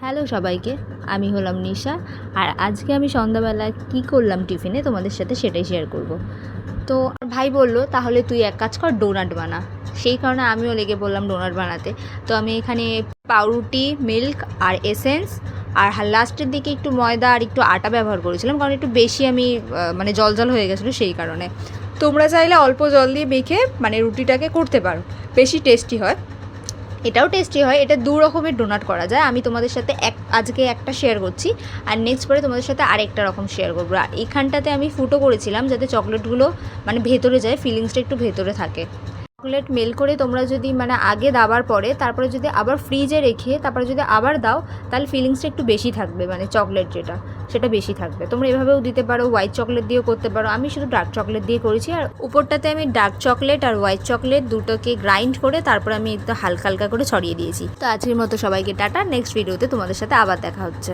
Hello সবাইকে, আমি হলাম নিশা। আর আজকে আমি সন্ধ্যাবেলা কি করলাম টিফিনে তোমাদের সাথে সেটাই শেয়ার করব। তো ভাই বলল তাহলে তুই এক কাজ কর, ডোনাট বানা। সেই কারণে আমিও লেগে বললাম ডোনাট বানাতে। তো আমি এখানে পাউরুটি, মিল্ক আর এসেন্স আর লাস্টের দিকে একটু ময়দা আর একটু আটা ব্যবহার করেছিলাম, কারণ একটু বেশি আমি মানে জল জল হয়ে গেছিলো সেই কারণে। তোমরা চাইলে অল্প জল দিয়ে মেখে মানে রুটিটাকে করতে পারো, বেশি টেস্টি হয়। এটাও টেস্টি হয়। এটা দু রকমের ডোনাট করা যায়। আমি তোমাদের সাথে আজকে একটা শেয়ার করছি, আর নেক্সট পরে তোমাদের সাথে আরেকটা রকম শেয়ার করবো। আর এখানটাতে আমি ফুটো করেছিলাম যাতে চকলেটগুলো মানে ভেতরে যায়, ফিলিংসটা একটু ভেতরে থাকে। চকলেট মেল করে তোমরা যদি মানে আগে দাবার পরে তারপরে যদি আবার ফ্রিজে রেখে তারপরে যদি আবার দাও, তাহলে ফিলিংসটা একটু বেশি থাকবে, মানে চকলেট যেটা সেটা বেশি থাকবে। তোমরা এভাবেও দিতে পারো, হোয়াইট চকলেট দিয়েও করতে পারো। আমি শুধু ডার্ক চকলেট দিয়ে করেছি। আর উপরটাতে আমি ডার্ক চকলেট আর হোয়াইট চকলেট দুটোকে গ্রাইন্ড করে তারপরে আমি একটু হালকা হালকা করে ছড়িয়ে দিয়েছি। তো আজকের মতো সবাইকে টাটা, নেক্সট ভিডিওতে তোমাদের সাথে আবার দেখা হচ্ছে।